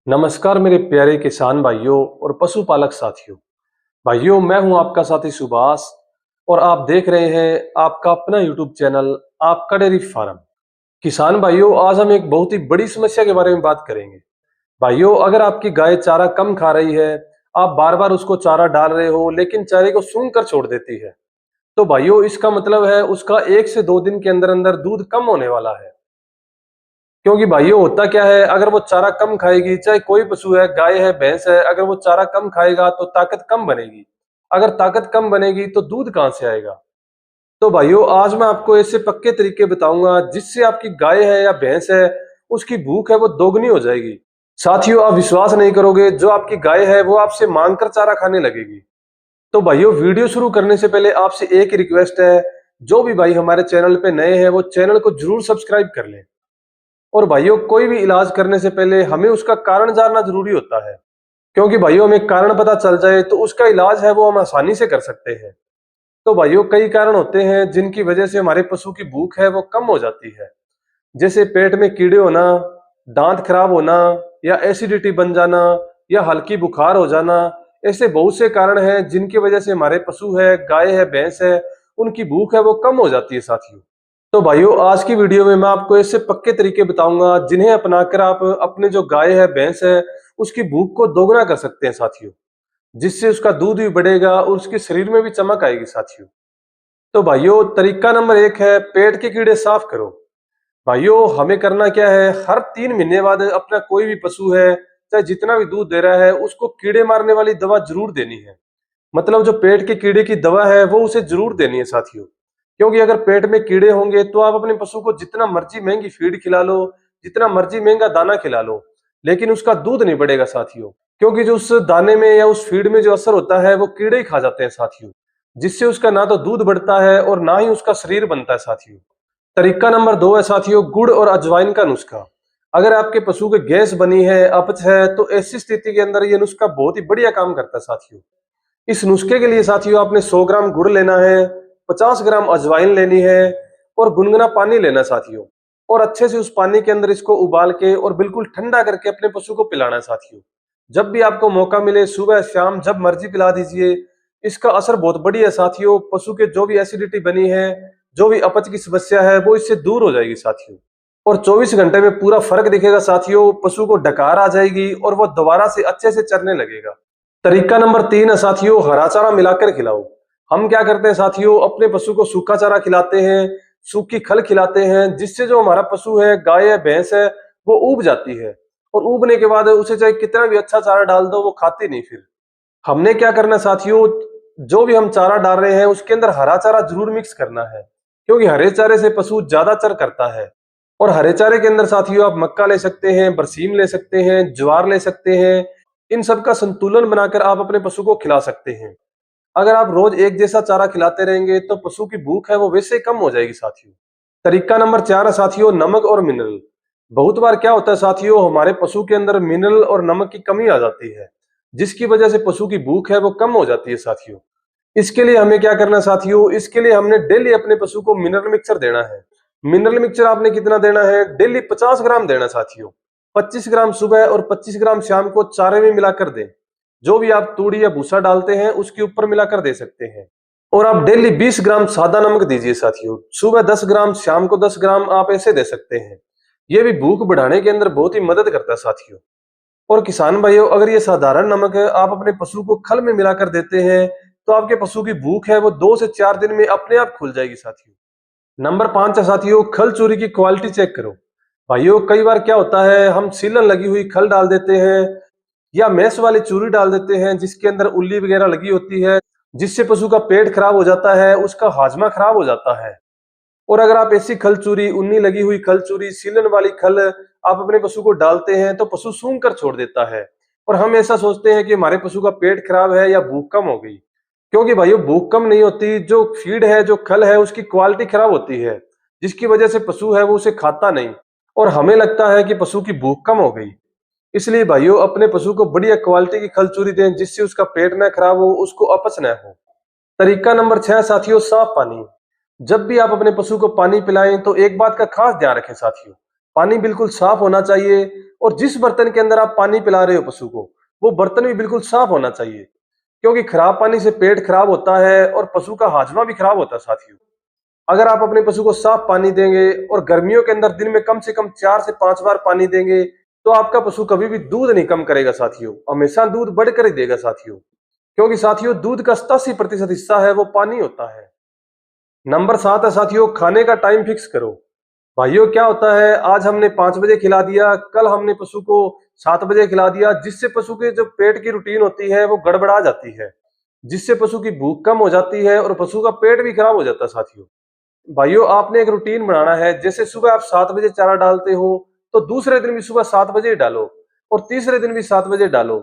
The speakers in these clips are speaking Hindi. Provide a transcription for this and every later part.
नमस्कार मेरे प्यारे किसान भाइयों और पशुपालक साथियों। भाइयों, मैं हूं आपका साथी सुभाष और आप देख रहे हैं आपका अपना यूट्यूब चैनल आपका डेयरी फार्म। किसान भाइयों, आज हम एक बहुत ही बड़ी समस्या के बारे में बात करेंगे। भाइयों, अगर आपकी गाय चारा कम खा रही है, आप बार बार उसको चारा डाल रहे हो लेकिन चारे को सूंघ कर छोड़ देती है, तो भाइयों इसका मतलब है उसका 1 से 2 दिन के अंदर अंदर दूध कम होने वाला है। क्योंकि भाइयों होता क्या है, अगर वो चारा कम खाएगी, चाहे कोई पशु है, गाय है, भैंस है, अगर वो चारा कम खाएगा तो ताकत कम बनेगी। अगर ताकत कम बनेगी तो दूध कहाँ से आएगा? तो भाइयों आज मैं आपको ऐसे पक्के तरीके बताऊंगा जिससे आपकी गाय है या भैंस है, उसकी भूख है वो दोगुनी हो जाएगी। साथियों, आप विश्वास नहीं करोगे, जो आपकी गाय है वो आपसे मांग कर चारा खाने लगेगी। तो भाइयों वीडियो शुरू करने से पहले आपसे एक ही रिक्वेस्ट है, जो भी भाई हमारे चैनल पे नए हैं वो चैनल को जरूर सब्सक्राइब कर लें। और भाइयों, कोई भी इलाज करने से पहले हमें उसका कारण जानना जरूरी होता है, क्योंकि भाइयों हमें कारण पता चल जाए तो उसका इलाज है वो हम आसानी से कर सकते हैं। तो भाइयों कई कारण होते हैं जिनकी वजह से हमारे पशु की भूख है वो कम हो जाती है, जैसे पेट में कीड़े होना, दांत खराब होना, या एसिडिटी बन जाना, या हल्की बुखार हो जाना। ऐसे बहुत से कारण हैं जिनकी वजह से हमारे पशु है, गाय है, भैंस है, उनकी भूख है वो कम हो जाती है साथियों। तो भाइयों आज की वीडियो में मैं आपको ऐसे पक्के तरीके बताऊंगा जिन्हें अपनाकर आप अपने जो गाय है, भैंस है, उसकी भूख को दोगुना कर सकते हैं साथियों, जिससे उसका दूध भी बढ़ेगा और उसके शरीर में भी चमक आएगी साथियों। तो भाइयों तरीका नंबर 1 है, पेट के कीड़े साफ करो। भाइयों हमें करना क्या है, हर 3 महीने बाद अपना कोई भी पशु है, चाहे जितना भी दूध दे रहा है, उसको कीड़े मारने वाली दवा जरूर देनी है। मतलब जो पेट के कीड़े की दवा है वो उसे जरूर देनी है साथियों। क्योंकि अगर पेट में कीड़े होंगे तो आप अपने पशु को जितना मर्जी महंगी फीड खिला लो, जितना मर्जी महंगा दाना खिला लो, लेकिन उसका दूध नहीं बढ़ेगा साथियों। क्योंकि जो उस दाने में या उस फीड में जो असर होता है वो कीड़े ही खा जाते हैं साथियों, जिससे उसका ना तो दूध बढ़ता है और ना ही उसका शरीर बनता है साथियों। तरीका नंबर 2 है साथियों, गुड़ और अजवाइन का नुस्खा। अगर आपके पशु के गैस बनी है, अपच है, तो ऐसी स्थिति के अंदर ये नुस्खा बहुत ही बढ़िया काम करता है साथियों। इस नुस्खे के लिए साथियों आपने 100 ग्राम गुड़ लेना है, 50 ग्राम अजवाइन लेनी है और गुनगुना पानी लेना साथियों। और अच्छे से उस पानी के अंदर इसको उबाल के और बिल्कुल ठंडा करके अपने पशु को पिलाना है साथियों। जब भी आपको मौका मिले, सुबह शाम जब मर्जी पिला दीजिए। इसका असर बहुत बढ़िया है साथियों, पशु के जो भी एसिडिटी बनी है, जो भी अपच की समस्या है, वो इससे दूर हो जाएगी साथियों। और 24 घंटे में पूरा फर्क दिखेगा साथियों, पशु को डकार आ जाएगी और वो दोबारा से अच्छे से चरने लगेगा। तरीका नंबर 3 है साथियों, हरा चारा मिलाकर खिलाओ। हम क्या करते हैं साथियों, अपने पशु को सूखा चारा खिलाते हैं, सूखी खल खिलाते हैं, जिससे जो हमारा पशु है, गाय है, भैंस है, वो ऊब जाती है। और ऊबने के बाद उसे चाहे कितना भी अच्छा चारा डाल दो वो खाती नहीं फिर। हमने क्या करना है साथियों, जो भी हम चारा डाल रहे हैं उसके अंदर हरा चारा जरूर मिक्स करना है, क्योंकि हरे चारे से पशु ज्यादा चर करता है। और हरे चारे के अंदर साथियों आप मक्का ले सकते हैं, बरसीम ले सकते हैं, ज्वार ले सकते हैं। इन सब का संतुलन बनाकर आप अपने पशु को खिला सकते हैं। अगर आप रोज एक जैसा चारा खिलाते रहेंगे तो पशु की भूख है वो वैसे ही कम हो जाएगी साथियों। तरीका नंबर 4 है साथियों, नमक और मिनरल। बहुत बार क्या होता है साथियों, हमारे पशु के अंदर मिनरल और नमक की कमी आ जाती है, जिसकी वजह से पशु की भूख है वो कम हो जाती है साथियों। इसके लिए हमें क्या करना है साथियों, इसके लिए हमने डेली अपने पशु को मिनरल मिक्सर देना है। मिनरल मिक्सचर आपने कितना देना है, डेली 50 ग्राम देना साथियों। 25 ग्राम सुबह और 25 ग्राम शाम को चारे में मिलाकर दें। जो भी आप तूड़ी या भूसा डालते हैं उसके ऊपर मिलाकर दे सकते हैं। और आप डेली 20 ग्राम सादा नमक दीजिए साथियों, सुबह 10 ग्राम, शाम को 10 ग्राम आप ऐसे दे सकते हैं। ये भी भूख बढ़ाने के अंदर बहुत ही मदद करता है साथियों। और किसान भाइयों, अगर ये साधारण नमक है आप अपने पशु को खल में मिलाकर देते हैं, तो आपके पशु की भूख है वो 2 से 4 दिन में अपने आप खुल जाएगी साथियों। नंबर 5 है साथियों, खल चूरी की क्वालिटी चेक करो। भाइयों कई बार क्या होता है, हम सीलन लगी हुई खल डाल देते हैं या मैस वाली चूरी डाल देते हैं जिसके अंदर उल्ली वगैरह लगी होती है, जिससे पशु का पेट खराब हो जाता है, उसका हाजमा खराब हो जाता है। और अगर आप ऐसी खल चूरी, उन्नी लगी हुई खल चूरी, सीलन वाली खल आप अपने पशु को डालते हैं तो पशु सूंघ कर छोड़ देता है। और हम ऐसा सोचते हैं कि हमारे पशु का पेट खराब है या भूख कम हो गई। क्योंकि भाइयों भूख कम नहीं होती, जो फीड है, जो खल है, उसकी क्वालिटी खराब होती है, जिसकी वजह से पशु है वो उसे खाता नहीं और हमें लगता है कि पशु की भूख कम हो गई। इसलिए भाइयों अपने पशु को बढ़िया क्वालिटी की खल चूरी दें, जिससे उसका पेट ना खराब हो, उसको अपच ना हो। तरीका नंबर 6 साथियों, साफ पानी। जब भी आप अपने पशु को पानी पिलाएं तो एक बात का खास ध्यान रखें साथियों, पानी बिल्कुल साफ होना चाहिए और जिस बर्तन के अंदर आप पानी पिला रहे हो पशु को, वो बर्तन भी बिल्कुल साफ होना चाहिए, क्योंकि खराब पानी से पेट खराब होता है और पशु का हाजमा भी खराब होता है साथियों। अगर आप अपने पशु को साफ पानी देंगे और गर्मियों के अंदर दिन में कम से कम 4 से 5 बार पानी देंगे, तो आपका पशु कभी भी दूध नहीं कम करेगा साथियों, हमेशा दूध बढ़कर ही देगा साथियों। क्योंकि साथियों दूध का 87% हिस्सा है वो पानी होता है। नंबर 7 है साथियों, खाने का टाइम फिक्स करो। भाइयों क्या होता है, आज हमने 5 बजे खिला दिया, कल हमने पशु को 7 बजे खिला दिया, जिससे पशु के जो पेट की रूटीन होती है वो गड़बड़ा जाती है, जिससे पशु की भूख कम हो जाती है और पशु का पेट भी खराब हो जाता है साथियों। भाइयों आपने एक रूटीन बनाना है, जैसे सुबह आप 7 बजे चारा डालते हो तो दूसरे दिन भी सुबह 7 बजे ही डालो और तीसरे दिन भी 7 बजे डालो।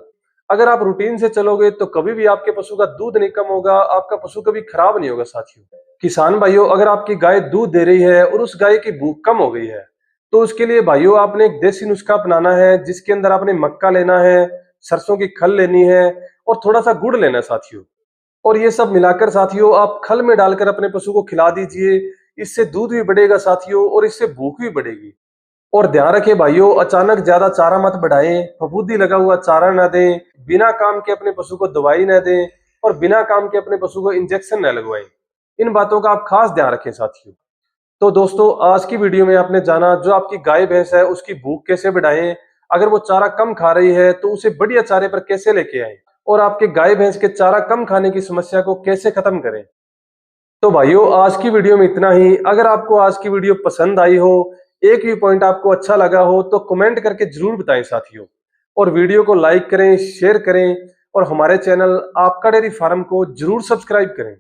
अगर आप रूटीन से चलोगे तो कभी भी आपके पशु का दूध नहीं कम होगा, आपका पशु कभी खराब नहीं होगा साथियों। किसान भाइयों अगर आपकी गाय दूध दे रही है और उस गाय की भूख कम हो गई है, तो उसके लिए भाइयों आपने एक देसी नुस्खा अपनाना है, जिसके अंदर आपने मक्का लेना है, सरसों की खल लेनी है और थोड़ा सा गुड़ लेना है साथियों। और ये सब मिलाकर साथियों आप खल में डालकर अपने पशु को खिला दीजिए। इससे दूध भी बढ़ेगा साथियों और इससे भूख भी बढ़ेगी। और ध्यान रखें भाइयों, अचानक ज्यादा चारा मत बढ़ाएं, फफूंदी लगा हुआ चारा ना दें, बिना काम के अपने पशु को दवाई ना दें और बिना काम के अपने पशु को इंजेक्शन न लगवाएं। इन बातों का आप खास ध्यान रखें साथियों। तो दोस्तों आज की वीडियो में आपने जाना जो आपकी गाय भैंस है उसकी भूख कैसे बढ़ाएं, अगर वो चारा कम खा रही है तो उसे बढ़िया चारे पर कैसे लेके आए और आपके गाय भैंस के चारा कम खाने की समस्या को कैसे खत्म करें। तो भाइयों आज की वीडियो में इतना ही। अगर आपको आज की वीडियो पसंद आई हो, एक भी पॉइंट आपको अच्छा लगा हो, तो कमेंट करके जरूर बताएं साथियों। और वीडियो को लाइक करें, शेयर करें और हमारे चैनल आपका डेयरी फार्म को जरूर सब्सक्राइब करें।